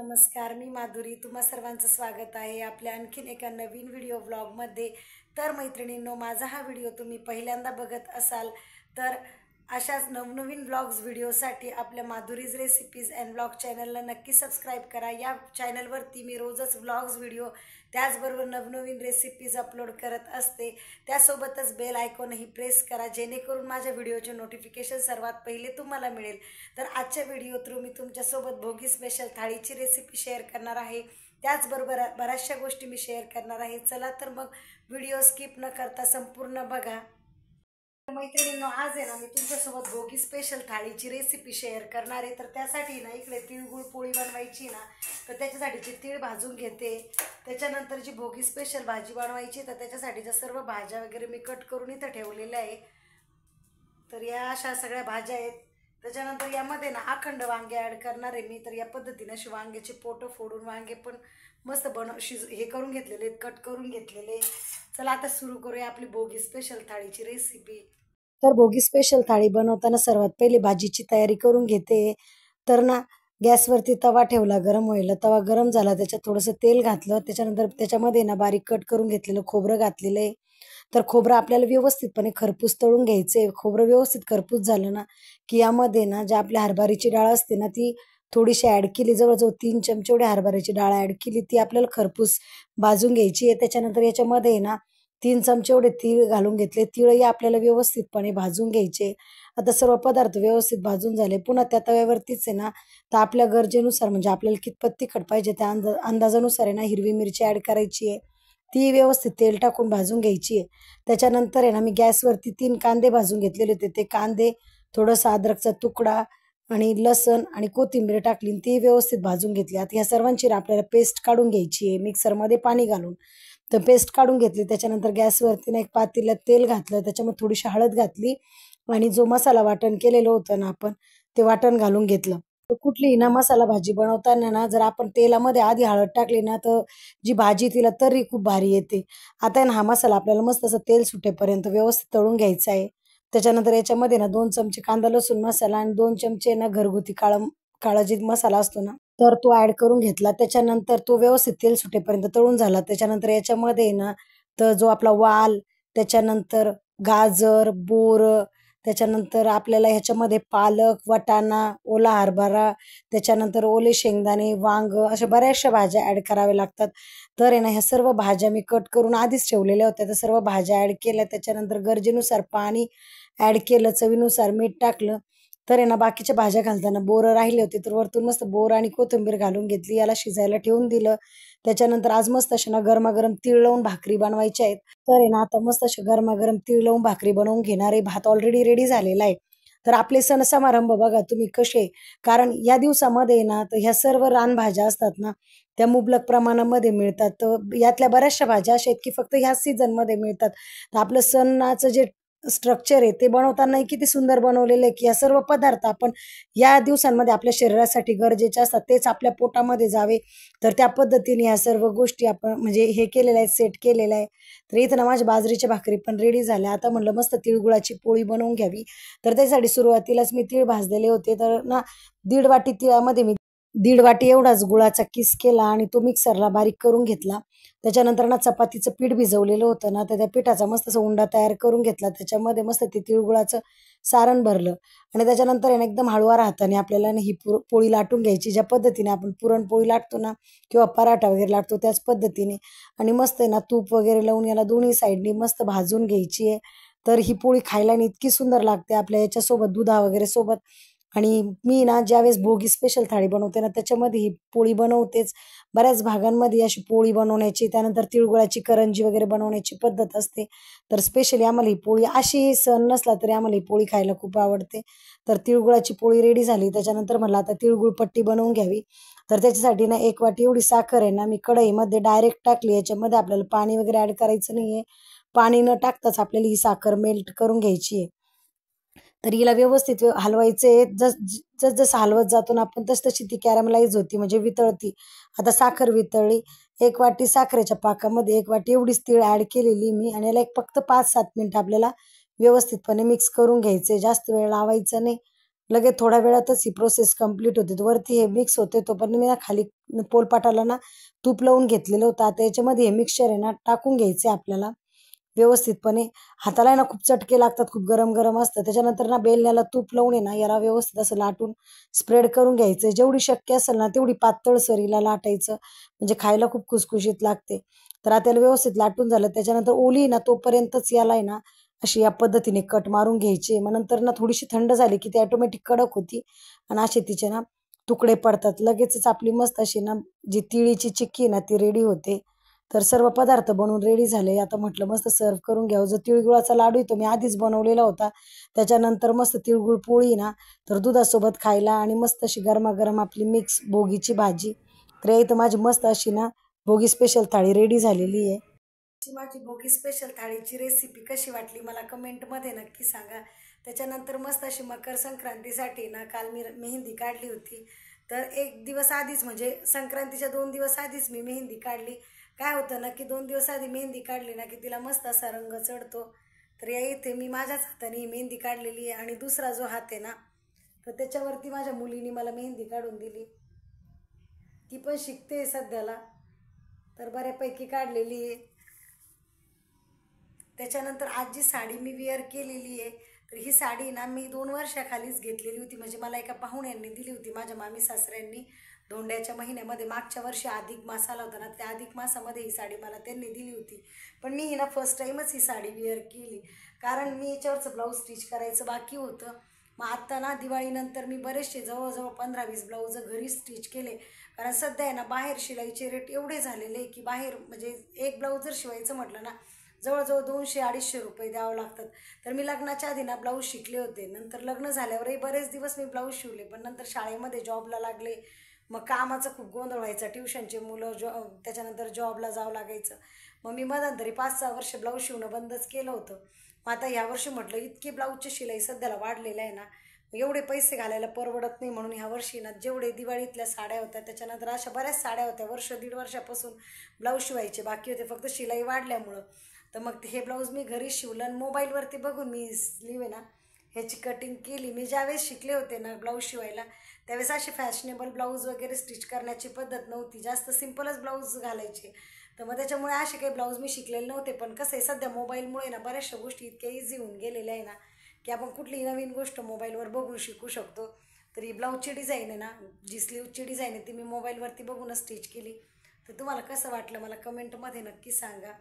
नमस्कार, मी माधुरी. तुम्हा सर्वांचं स्वागत आहे आपल्या आणखीन एका नवीन व्हिडिओ व्लॉगमध्ये. तर मैत्रिणींनो, माझा हा व्हिडिओ तुम्ही पहिल्यांदा बघत असाल तर अशाच नवनवीन व्लॉग्स व्हिडिओसाठी आपल्या माधुरीज रेसिपीज अँड व्लॉग चॅनलला नक्की सबस्क्राईब करा. या चॅनलवरती मी रोजच व्लॉग्स व्हिडिओ त्याचबरोबर नवनवीन रेसिपीज अपलोड करत असते. त्यासोबतच बेल आयकॉनही प्रेस करा जेणेकरून माझ्या व्हिडिओचे नोटिफिकेशन सर्वात पहिले तुम्हाला मिळेल. तर आजच्या व्हिडिओ थ्रू मी तुमच्यासोबत भोगी स्पेशल थाळीची रेसिपी शेअर करणार आहे. त्याचबरोबर बऱ्याचशा गोष्टी मी शेअर करणार आहे. चला तर मग व्हिडिओ स्किप न करता संपूर्ण बघा. मैत्रिणींनो, आज आहे ना मी तुमच्यासोबत भोगी स्पेशल थाळीची रेसिपी शेअर करणार आहे. तर त्यासाठी ना इकडे तिळगुळ पोळी बनवायची ना, तर त्याच्यासाठीची तीळ भाजून घेते. त्याच्यानंतर जी भोगी स्पेशल भाजी बनवायची तर त्याच्यासाठीच्या सर्व भाज्या वगैरे मी कट करून इथं ठेवलेल्या आहे. तर या अशा सगळ्या भाज्या आहेत. त्याच्यानंतर यामध्ये ना अखंड वांगे ॲड करणार आहे मी. तर या पद्धतीने अशी वांग्याची पोटं फोडून वांगे पण मस्त हे करून घेतलेले आहेत, कट करून घेतलेले. चला आता सुरू करूया आपली भोगी स्पेशल थाळीची रेसिपी. तर भोगी स्पेशल थाळी बनवताना सर्वात पहिले भाजीची तयारी करून घेते. तर ना गॅसवरती तवा ठेवला गरम व्हायला. तवा गरम झाला, त्याच्यात थोडंसं तेल घातलं. त्याच्यानंतर त्याच्यामध्ये ना बारीक कट करून घेतलेलं खोबरं घातलेलं आहे. तर खोबरं आपल्याला व्यवस्थितपणे खरपूस तळून घ्यायचं आहे. खोबरं व्यवस्थित खरपूस झालं ना की यामध्ये ना ज्या आपल्या हरभऱ्याची डाळ असते ना ती थोडीशी ॲड केली. जवळजवळ 3 चमचे एवढी हरभऱ्याची डाळ ॲड केली. ती आपल्याला खरपूस भाजून घ्यायची आहे. त्याच्यानंतर याच्यामध्ये ना 3 चमचे एवढे तीळ घालून घेतले. तीळही आपल्याला व्यवस्थितपणे भाजून घ्यायचे. आता सर्व पदार्थ व्यवस्थित भाजून झाले. पुन्हा त्या तव्यावरतीच आहे ना तर आपल्या गरजेनुसार म्हणजे आपल्याला कितपत तिखट पाहिजे त्या अंदाजानुसार आहे ना हिरवी मिरची ॲड करायची आहे. ती व्यवस्थित तेल टाकून भाजून घ्यायची आहे. त्याच्यानंतर आहे ना मी गॅसवरती 3 कांदे भाजून घेतलेले होते. ते कांदे, थोडंसं अद्रकचा तुकडा आणि लसण आणि कोथिंबीर टाकली, ती व्यवस्थित भाजून घेतली. आता ह्या सर्वांची आपल्याला पेस्ट काढून घ्यायची आहे मिक्सरमध्ये पाणी घालून. तर पेस्ट काढून घेतली. त्याच्यानंतर गॅसवरती ना एक पातेल्यात तेल घातलं. त्याच्यामध्ये थोडीशी हळद घातली आणि जो मसाला वाटण केलेलं होतं ना आपण ते वाटण घालून घेतलं. तर कुठलीही ना मसाला भाजी बनवताना ना जर आपण तेलामध्ये आधी हळद टाकली ना तर जी भाजी तिला तर्री खूप भारी येते. आता ना हा मसाला आपल्याला मस्त असं तेल सुटेपर्यंत व्यवस्थित तळून घ्यायचा आहे. त्याच्यानंतर याच्यामध्ये ना 2 चमचे कांदा लसूण मसाला आणि 2 चमचे ना घरगुती काळा जी मसाला असतो ना तर तो ॲड करून घेतला. त्याच्यानंतर तो व्यवस्थित तेल सुटेपर्यंत तळून झाला. त्याच्यानंतर याच्यामध्ये ना तर जो आपला वाल, त्याच्यानंतर गाजर, बोरं, त्याच्यानंतर आपल्याला ह्याच्यामध्ये पालक, वाटाणा, ओला हरभरा, त्याच्यानंतर ओले शेंगदाणे, वांगं अशा बऱ्याचशा भाज्या ॲड कराव्या लागतात. तर आहे ना ह्या सर्व भाज्या मी कट करून आधीच ठेवलेल्या होत्या. त्या सर्व भाज्या ॲड केल्या. त्याच्यानंतर गरजेनुसार पाणी ॲड केलं, चवीनुसार मीठ टाकलं. तर आहे ना बाकीच्या भाज्या घालताना बोरं राहिले होते तर वरतून मस्त बोरं आणि कोथिंबीर घालून घेतली. याला शिजायला ठेवून दिलं. त्याच्यानंतर आज मस्त अशा ना गरमागरम तीळ लावून भाकरी बनवायच्या आहेत. तर आहे ना आता मस्त अशा गरमागरम तीळ लावून भाकरी बनवून घेणार आहे. भात ऑलरेडी रेडी झालेला आहे. तर आपले सण समारंभ बघा तुम्ही कसे, कारण या दिवसामध्ये ना तर ह्या सर्व रानभाज्या असतात ना त्या मुबलक प्रमाणामध्ये मिळतात. तर यातल्या बऱ्याचशा भाज्या अशा आहेत की फक्त ह्याच सीझनमध्ये मिळतात. तर आपलं सणाचं जे स्ट्रक्चर आहे ते बनवतानाही किती सुंदर बनवलेलं आहे की या सर्व पदार्थ आपण या दिवसांमध्ये आपल्या शरीरासाठी गरजेचे असतात. तेच आपल्या पोटामध्ये जावे. तर त्या पद्धतीने ह्या सर्व गोष्टी आपण म्हणजे हे केलेलं आहे, सेट केलेलं आहे. तर इथं ना माझ्या बाजरीच्या भाकरी पण रेडी झाल्या. आता म्हटलं मस्त तिळगुळाची पोळी बनवून घ्यावी. तर त्यासाठी सुरुवातीलाच मी तीळ भाजलेले होते. तर ना 1.5 वाटी तिळामध्ये मी 1.5 वाटी एवढाच गुळाचा किस केला आणि तो मिक्सरला बारीक करून घेतला. त्याच्यानंतर ना चपातीचं पीठ भिजवलेलं होतं ना तर त्या पिठाचा मस्त असा उंडा तयार करून घेतला. त्याच्यामध्ये मस्त ते तिळगुळाचं सारण भरलं आणि त्याच्यानंतर आहे ना एकदम हळुवार हाताने आपल्याला ना ही पोळी लाटून घ्यायची. ज्या पद्धतीने आपण पुरणपोळी लाटतो ना किंवा पराठा वगैरे लाटतो त्याच पद्धतीने. आणि मस्त आहे ना तूप वगैरे लावून याला दोन्ही साईडनी मस्त भाजून घ्यायची आहे. तर ही पोळी खायला इतकी सुंदर लागते आपल्या याच्यासोबत दुधा वगैरे सोबत. आणि मी ना ज्यावेळेस भोगी स्पेशल थाळी बनवते ना त्याच्यामध्ये ही पोळी बनवतेच. बऱ्याच भागांमध्ये अशी पोळी बनवण्याची, त्यानंतर तिळगुळाची करंजी वगैरे बनवण्याची पद्धत असते. तर स्पेशली आम्हाला ही पोळी अशी सण नसला तरी आम्हाला ही पोळी खायला खूप आवडते. तर तिळगुळाची पोळी रेडी झाली. त्याच्यानंतर म्हटलं आता तिळगुळ पट्टी बनवून घ्यावी. तर त्याच्यासाठी ना 1 वाटी एवढी साखर आहे ना मी कढईमध्ये डायरेक्ट टाकली. याच्यामध्ये आपल्याला पाणी वगैरे ॲड करायचं नाही आहे. पाणी न टाकताच आपल्याला ही साखर मेल्ट करून घ्यायची आहे. तर हिला व्यवस्थित हलवायचे. जसं हलवत जातो ना आपण तशी ती कॅरमलाइज होती म्हणजे वितळती. आता साखर वितळली. 1 वाटी साखरेच्या पाकामध्ये 1 वाटी एवढीच तीळ ॲड केलेली मी आणि याला फक्त 5-7 मिनिटं आपल्याला व्यवस्थितपणे मिक्स करून घ्यायचे. जास्त वेळ लावायचा नाही लगेच थोड्या वेळातच ही प्रोसेस कंप्लीट होते. वरती हे मिक्स होते तोपर्यंत मी ना खाली पोलपाटाला ना तूप लावून घेतलेलं होतं. आता याच्यामध्ये हे मिक्सचर आहे ना टाकून घ्यायचे आपल्याला व्यवस्थितपणे. हाताला आहे ना खूप चटके लागतात, खूप गरम गरम असतं. त्याच्यानंतर ना बेलण्याला तूप लावून आहे ना याला व्यवस्थित असं लाटून स्प्रेड करून घ्यायचं. जेवढी शक्य असेल ना तेवढी पातळ सरीला लाटायचं, म्हणजे खायला खूप खुसखुशीत लागते. तर आता याला व्यवस्थित लाटून झालं. त्याच्यानंतर ओली ना तोपर्यंतच याला आहे ना अशी या पद्धतीने कट मारून घ्यायची. मग नंतर ना थोडीशी थंड झाली की ती ऑटोमॅटिक कडक होती आणि असे तिचे ना तुकडे पडतात. लगेचच आपली मस्त अशी ना जी तिळीची चिक्की ना ती रेडी होते. तर सर्व पदार्थ बनवून रेडी झाले. आता म्हटलं मस्त सर्व करून घ्यावं. जो तिळगुळाचा लाडू आहे तो मी आधीच बनवलेला होता. त्याच्यानंतर मस्त तिळगुळ पोळी ना तर दुधासोबत खायला आणि मस्त अशी गरमागरम आपली मिक्स भोगीची भाजी. तर इथं माझी मस्त अशी ना भोगी स्पेशल थाळी रेडी झालेली आहे. माझी भोगी स्पेशल थाळीची रेसिपी कशी वाटली मला कमेंटमध्ये नक्की सांगा. त्याच्यानंतर मस्त अशी मकर संक्रांतीसाठी ना काल मी मेहंदी काढली होती. तर एक दिवस आधीच म्हणजे संक्रांतीच्या 2 दिवस आधीच मी मेहंदी काढली. काय होतं ना की 2 दिवस आधी मेहंदी काढली ना की तिला मस्त असा रंग चढतो. तर या इथे मी माझ्याच हाताने ही मेहंदी काढलेली आहे आणि दुसरा जो हात आहे ना तर त्याच्यावरती माझ्या मुलीने मला मेहंदी काढून दिली. ती पण शिकते सध्याला, तर बऱ्यापैकी काढलेली आहे. त्याच्यानंतर आज जी साडी मी वेअर केलेली आहे तर ही साडी ना मी 2 वर्षाखालीच घेतलेली होती. म्हणजे मला एका पाहुण्यांनी दिली होती, माझ्या मामी सासऱ्यांनी. धोंड्याच्या महिन्यामध्ये मागच्या वर्षी अधिक मास आला होता ना, त्या अधिक मासामध्ये ही साडी मला त्यांनी दिली होती. पण मी ही ना फर्स्ट टाईमच ही साडी वेअर केली, कारण मी याच्यावरचं ब्लाऊज स्टिच करायचं बाकी होतं. मग आत्ता ना दिवाळीनंतर मी बरेचसे जवळजवळ 15-20 ब्लाऊज घरी स्टिच केले. कारण सध्या आहे ना बाहेर शिलाईचे रेट एवढे झालेले की बाहेर म्हणजे एक ब्लाऊज जर शिवायचं म्हटलं ना जवळजवळ 200-250 रुपये द्यावं लागतात. तर मी लग्नाच्या आधी ना ब्लाऊज शिकले होते. नंतर लग्न झाल्यावरही बरेच दिवस मी ब्लाऊज शिवले, पण नंतर शाळेमध्ये जॉबला लागले. मग कामाचा खूप गोंधळ व्हायचा, ट्युशनचे मुलं, त्याच्यानंतर जॉबला जावं लागायचं. मग मी मध्यंतरी 5-6 वर्ष ब्लाऊज शिवणं बंदच केलं होतं. मग आता यावर्षी म्हटलं इतकी ब्लाऊजची शिलाई सध्याला वाढलेलं आहे ना, एवढे पैसे घालायला परवडत नाही. म्हणून ह्या वर्षी ना जेवढे दिवाळीतल्या साड्या होत्या त्याच्यानंतर अशा बऱ्याच साड्या होत्या, वर्ष दीड वर्षापासून ब्लाऊज शिवायचे बाकी होते, फक्त शिलाई वाढल्यामुळं. तर मग हे ब्लाऊज मी घरी शिवलं आणि मोबाईलवरती बघून मी स्लीव आहे ना ह्याची कटिंग केली. मी ज्यावेळेस शिकले होते ना ब्लाऊज शिवायला त्यावेळेस असे फॅशनेबल ब्लाऊज वगैरे स्टिच करण्याची पद्धत नव्हती, जास्त सिम्पलच ब्लाऊज घालायचे. तर मग त्याच्यामुळे असे काही ब्लाऊज मी शिकलेले नव्हते. पण कसं आहे सध्या मोबाईलमुळे ना बऱ्याचशा गोष्टी इतक्या इझी होऊन गेलेल्या आहे ना की आपण कुठलीही नवीन गोष्ट मोबाईलवर बघून शिकू शकतो. तर ही ब्लाऊजची डिझाईन आहे ना, जी स्लीवची डिझाईन आहे ती मी मोबाईलवरती बघूनच स्टिच केली. तर तुम्हाला कसं वाटलं मला कमेंटमध्ये नक्की सांगा.